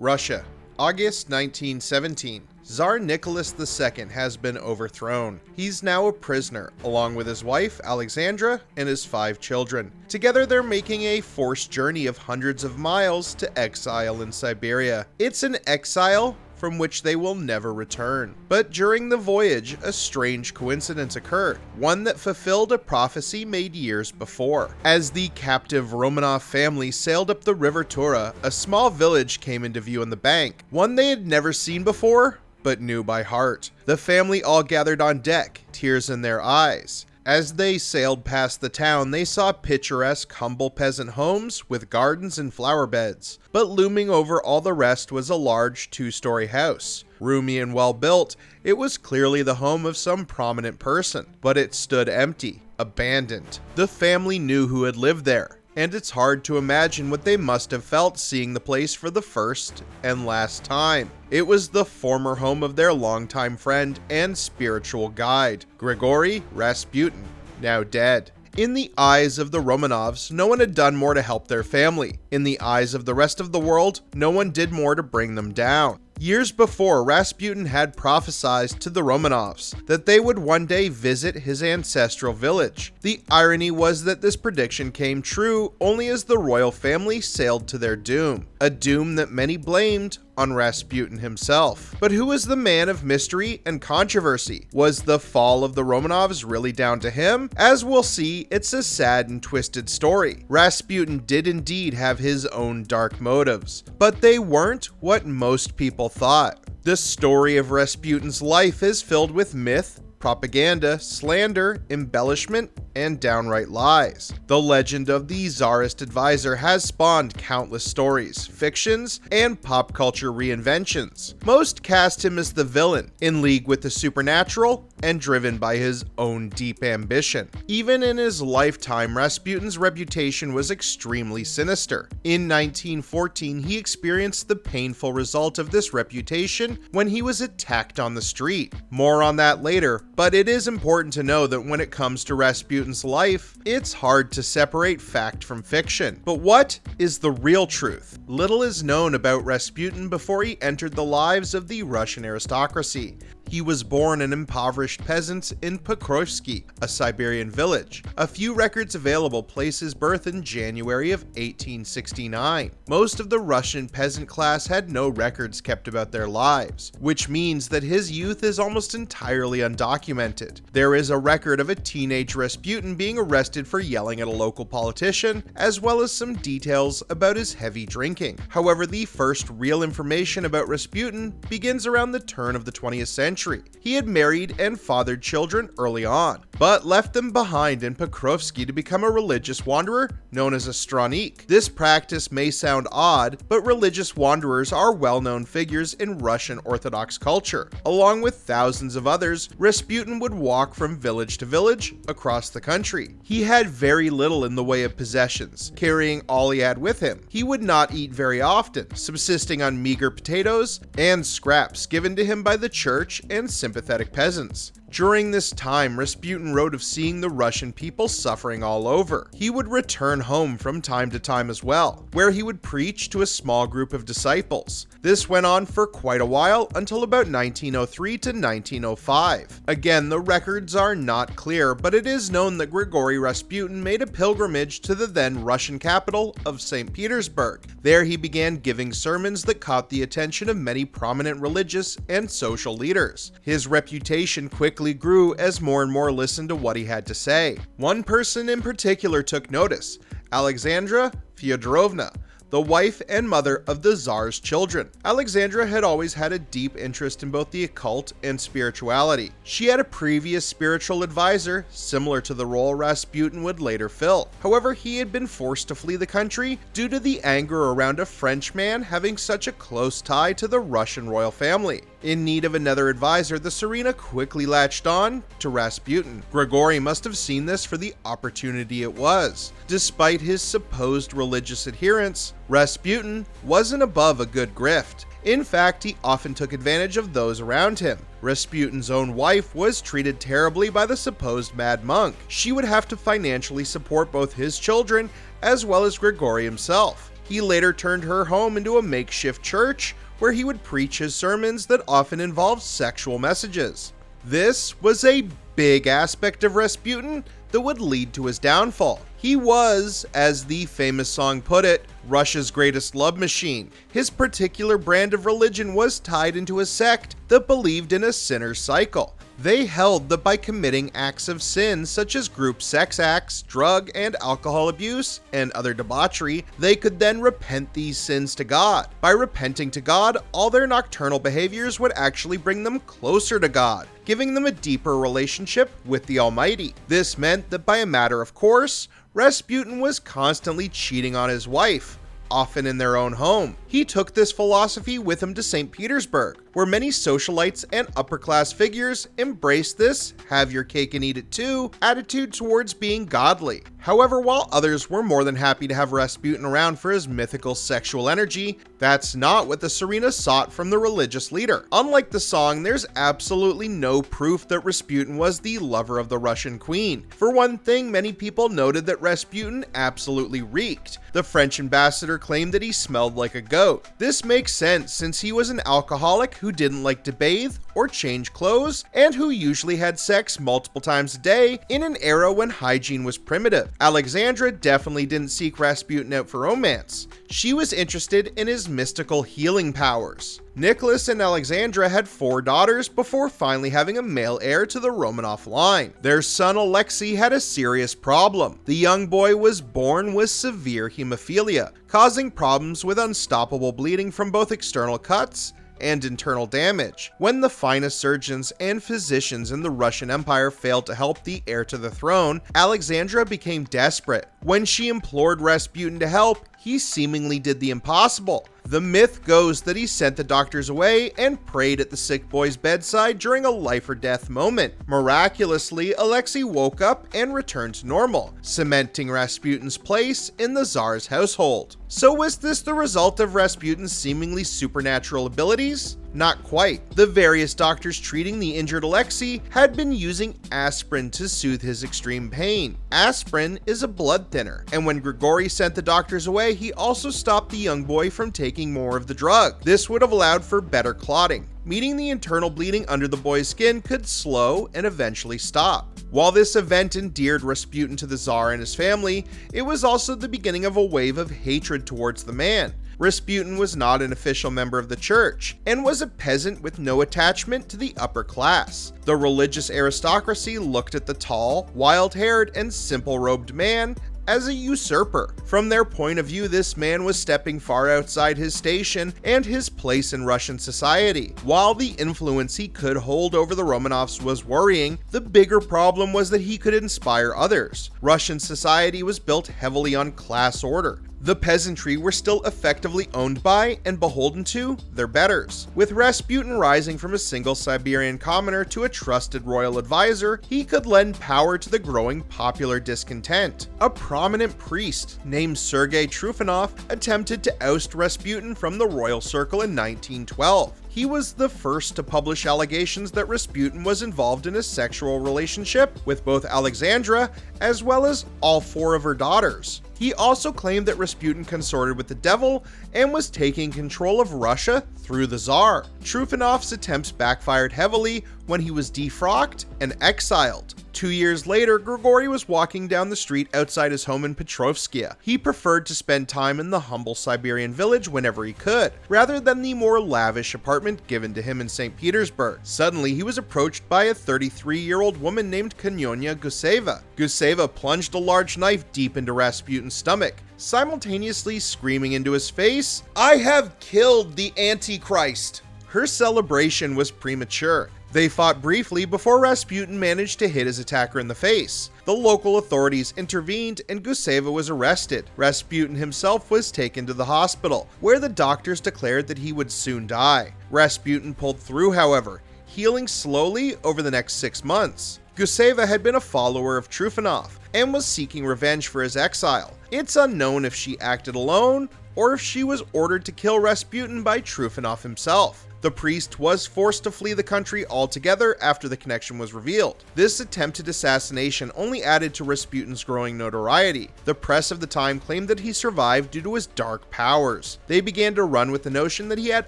Russia, August 1917. Tsar Nicholas II has been overthrown. He's now a prisoner, along with his wife, Alexandra, and his 5 children. Together, they're making a forced journey of hundreds of miles to exile in Siberia. It's an exile from which they will never return. But during the voyage, a strange coincidence occurred, one that fulfilled a prophecy made years before. As the captive Romanov family sailed up the river Tura, a small village came into view on the bank, one they had never seen before, but knew by heart. The family all gathered on deck, tears in their eyes. As they sailed past the town, they saw picturesque, humble peasant homes with gardens and flower beds. But looming over all the rest was a large 2-story house. Roomy and well built, it was clearly the home of some prominent person, but it stood empty, abandoned. The family knew who had lived there, and it's hard to imagine what they must have felt seeing the place for the first and last time. It was the former home of their longtime friend and spiritual guide, Grigory Rasputin, now dead. In the eyes of the Romanovs, no one had done more to help their family. In the eyes of the rest of the world, no one did more to bring them down. Years before, Rasputin had prophesied to the Romanovs that they would one day visit his ancestral village. The irony was that this prediction came true only as the royal family sailed to their doom, a doom that many blamed on Rasputin himself. But who was the man of mystery and controversy? Was the fall of the Romanovs really down to him? As we'll see, it's a sad and twisted story. Rasputin did indeed have his own dark motives, but they weren't what most people thought. The story of Rasputin's life is filled with myth, propaganda, slander, embellishment, and downright lies. The legend of the Tsarist advisor has spawned countless stories, fictions, and pop culture reinventions. Most cast him as the villain, in league with the supernatural, and driven by his own deep ambition. Even in his lifetime, Rasputin's reputation was extremely sinister. In 1914, he experienced the painful result of this reputation when he was attacked on the street. More on that later, but it is important to know that when it comes to Rasputin's life, it's hard to separate fact from fiction. But what is the real truth? Little is known about Rasputin before he entered the lives of the Russian aristocracy. He was born an impoverished peasant in Pokrovsky, a Siberian village. A few records available place his birth in January of 1869. Most of the Russian peasant class had no records kept about their lives, which means that his youth is almost entirely undocumented. There is a record of a teenage Rasputin being arrested for yelling at a local politician, as well as some details about his heavy drinking. However, the first real information about Rasputin begins around the turn of the 20th century. He had married and fathered children early on, but left them behind in Pokrovsky to become a religious wanderer known as a stranik. This practice may sound odd, but religious wanderers are well-known figures in Russian Orthodox culture. Along with thousands of others, Rasputin would walk from village to village across the country. He had very little in the way of possessions, carrying all he had with him. He would not eat very often, subsisting on meager potatoes and scraps given to him by the church and sympathetic peasants. During this time, Rasputin wrote of seeing the Russian people suffering all over. He would return home from time to time as well, where he would preach to a small group of disciples. This went on for quite a while until about 1903 to 1905. Again, the records are not clear, but it is known that Grigory Rasputin made a pilgrimage to the then Russian capital of St. Petersburg. There he began giving sermons that caught the attention of many prominent religious and social leaders. His reputation quickly grew as more and more listened to what he had to say. One person in particular took notice: Alexandra Fyodorovna, the wife and mother of the Tsar's children. Alexandra had always had a deep interest in both the occult and spirituality. She had a previous spiritual advisor, similar to the role Rasputin would later fill. However, he had been forced to flee the country due to the anger around a French man having such a close tie to the Russian royal family. In need of another advisor, the Tsarina quickly latched on to Rasputin. Grigory must have seen this for the opportunity it was. Despite his supposed religious adherence, Rasputin wasn't above a good grift. In fact, he often took advantage of those around him. Rasputin's own wife was treated terribly by the supposed mad monk. She would have to financially support both his children as well as Grigory himself. He later turned her home into a makeshift church where he would preach his sermons that often involved sexual messages. This was a big aspect of Rasputin that would lead to his downfall. He was, as the famous song put it, Russia's greatest love machine. His particular brand of religion was tied into a sect that believed in a sinner's cycle. They held that by committing acts of sin such as group sex acts, drug and alcohol abuse, and other debauchery, they could then repent these sins to God. By repenting to God, all their nocturnal behaviors would actually bring them closer to God, giving them a deeper relationship with the Almighty. This meant that by a matter of course, Rasputin was constantly cheating on his wife, often in their own home. He took this philosophy with him to St. Petersburg, where many socialites and upper-class figures embraced this have your cake and eat it too attitude towards being godly. However, while others were more than happy to have Rasputin around for his mythical sexual energy, that's not what the Tsarina sought from the religious leader. Unlike the song, there's absolutely no proof that Rasputin was the lover of the Russian queen. For one thing, many people noted that Rasputin absolutely reeked. The French ambassador claimed that he smelled like a goat. This makes sense since he was an alcoholic who didn't like to bathe or change clothes, and who usually had sex multiple times a day in an era when hygiene was primitive. Alexandra definitely didn't seek Rasputin out for romance. She was interested in his mystical healing powers. Nicholas and Alexandra had 4 daughters before finally having a male heir to the Romanov line. Their son Alexei had a serious problem. The young boy was born with severe hemophilia, causing problems with unstoppable bleeding from both external cuts and internal damage. When the finest surgeons and physicians in the Russian Empire failed to help the heir to the throne, Alexandra became desperate. When she implored Rasputin to help, he seemingly did the impossible. The myth goes that he sent the doctors away and prayed at the sick boy's bedside during a life or death moment. Miraculously, Alexei woke up and returned to normal, cementing Rasputin's place in the Tsar's household. So was this the result of Rasputin's seemingly supernatural abilities? Not quite. The various doctors treating the injured Alexei had been using aspirin to soothe his extreme pain. Aspirin is a blood thinner, and when Grigory sent the doctors away, he also stopped the young boy from taking more of the drug. This would have allowed for better clotting, meaning the internal bleeding under the boy's skin could slow and eventually stop. While this event endeared Rasputin to the Tsar and his family, it was also the beginning of a wave of hatred towards the man. Rasputin was not an official member of the church, and was a peasant with no attachment to the upper class. The religious aristocracy looked at the tall, wild-haired, and simple-robed man as a usurper. From their point of view, this man was stepping far outside his station and his place in Russian society. While the influence he could hold over the Romanovs was worrying, the bigger problem was that he could inspire others. Russian society was built heavily on class order. The peasantry were still effectively owned by and beholden to their betters. With Rasputin rising from a single Siberian commoner to a trusted royal advisor, he could lend power to the growing popular discontent. A prominent priest named Sergei Trufanov attempted to oust Rasputin from the royal circle in 1912. He was the first to publish allegations that Rasputin was involved in a sexual relationship with both Alexandra as well as all 4 of her daughters. He also claimed that Rasputin consorted with the devil and was taking control of Russia through the Tsar. Trufanov's attempts backfired heavily when he was defrocked and exiled. 2 years later, Grigory was walking down the street outside his home in Petrovskia. He preferred to spend time in the humble Siberian village whenever he could, rather than the more lavish apartment given to him in St. Petersburg. Suddenly, he was approached by a 33-year-old woman named Kanyona Guseva. Guseva plunged a large knife deep into Rasputin's stomach, simultaneously screaming into his face, "I have killed the Antichrist!" Her celebration was premature. They fought briefly before Rasputin managed to hit his attacker in the face. The local authorities intervened and Guseva was arrested. Rasputin himself was taken to the hospital, where the doctors declared that he would soon die. Rasputin pulled through, however, healing slowly over the next 6 months. Guseva had been a follower of Trufanov and was seeking revenge for his exile. It's unknown if she acted alone or if she was ordered to kill Rasputin by Trufanov himself. The The priest was forced to flee the country altogether after the connection was revealed. This attempted assassination only added to Rasputin's growing notoriety. The press of the time claimed that he survived due to his dark powers. They began to run with the notion that he had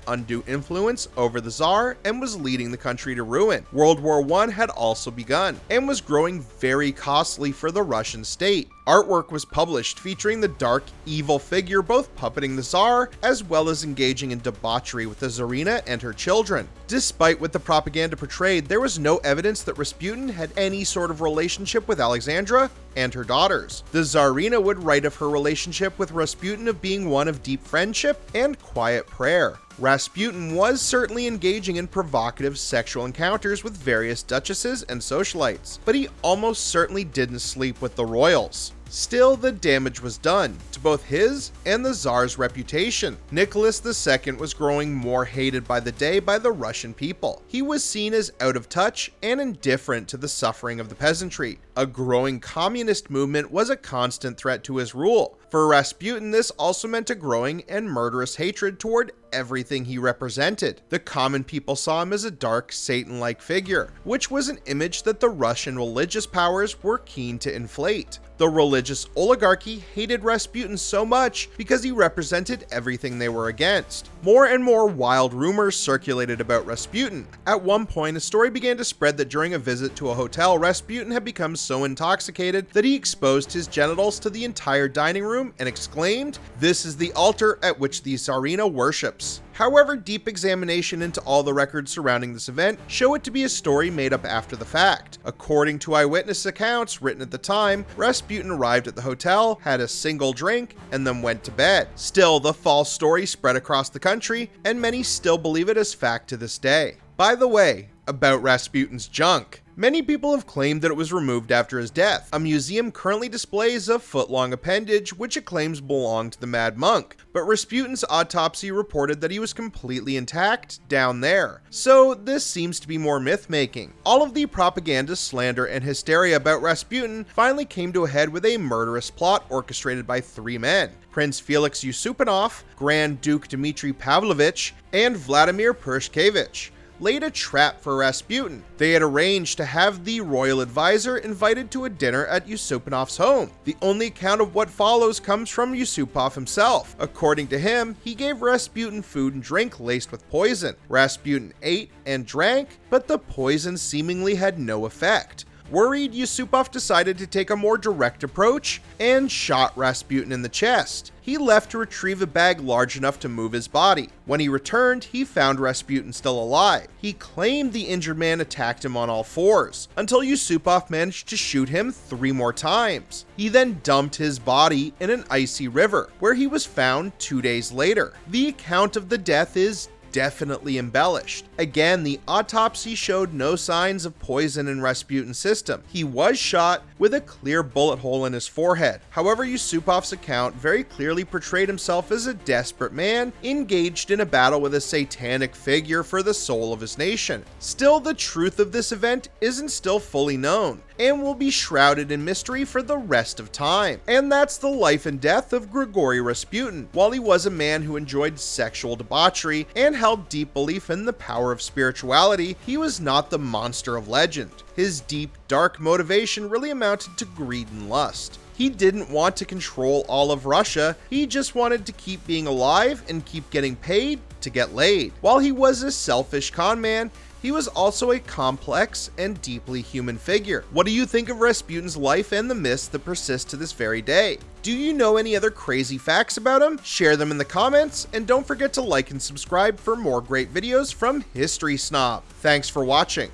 undue influence over the Tsar and was leading the country to ruin. World War I had also begun and was growing very costly for the Russian state. Artwork was published featuring the dark, evil figure both puppeting the Tsar as well as engaging in debauchery with the Tsarina and her children. Despite what the propaganda portrayed, there was no evidence that Rasputin had any sort of relationship with Alexandra and her daughters. The Tsarina would write of her relationship with Rasputin of being one of deep friendship and quiet prayer. Rasputin was certainly engaging in provocative sexual encounters with various duchesses and socialites, but he almost certainly didn't sleep with the royals. Still, the damage was done to both his and the Tsar's reputation. Nicholas II was growing more hated by the day by the Russian people. He was seen as out of touch and indifferent to the suffering of the peasantry. A growing communist movement was a constant threat to his rule. For Rasputin, this also meant a growing and murderous hatred toward everything he represented. The common people saw him as a dark, Satan-like figure, which was an image that the Russian religious powers were keen to inflate. The religious oligarchy hated Rasputin so much because he represented everything they were against. More and more wild rumors circulated about Rasputin. At one point, a story began to spread that during a visit to a hotel, Rasputin had become so intoxicated that he exposed his genitals to the entire dining room and exclaimed, "This is the altar at which the Tsarina worships." However, deep examination into all the records surrounding this event show it to be a story made up after the fact. According to eyewitness accounts written at the time, Rasputin arrived at the hotel, had a single drink, and then went to bed. Still, the false story spread across the country, and many still believe it as fact to this day. By the way, about Rasputin's junk. Many people have claimed that it was removed after his death. A museum currently displays a foot-long appendage which it claims belonged to the Mad Monk, but Rasputin's autopsy reported that he was completely intact down there. So this seems to be more myth-making. All of the propaganda, slander, and hysteria about Rasputin finally came to a head with a murderous plot orchestrated by three men: Prince Felix Yusupanov, Grand Duke Dmitry Pavlovich, and Vladimir Pershkevich. Laid a trap for Rasputin. They had arranged to have the royal advisor invited to a dinner at Yusupanov's home. The only account of what follows comes from Yusupov himself. According to him, he gave Rasputin food and drink laced with poison. Rasputin ate and drank, but the poison seemingly had no effect. Worried, Yusupov decided to take a more direct approach and shot Rasputin in the chest. He left to retrieve a bag large enough to move his body. When he returned, he found Rasputin still alive. He claimed the injured man attacked him on all fours, until Yusupov managed to shoot him 3 more times. He then dumped his body in an icy river, where he was found 2 days later. The account of the death is definitely embellished. Again, the autopsy showed no signs of poison in Rasputin's system. He was shot with a clear bullet hole in his forehead. However, Yusupov's account very clearly portrayed himself as a desperate man engaged in a battle with a satanic figure for the soul of his nation. Still, the truth of this event isn't still fully known and will be shrouded in mystery for the rest of time. And that's the life and death of Grigory Rasputin. While he was a man who enjoyed sexual debauchery and held deep belief in the power of spirituality, he was not the monster of legend. His deep, dark motivation really amounted to greed and lust. He didn't want to control all of Russia, he just wanted to keep being alive and keep getting paid to get laid. While he was a selfish con man, he was also a complex and deeply human figure. What do you think of Rasputin's life and the myths that persist to this very day? Do you know any other crazy facts about him? Share them in the comments, and don't forget to like and subscribe for more great videos from History Snob. Thanks for watching.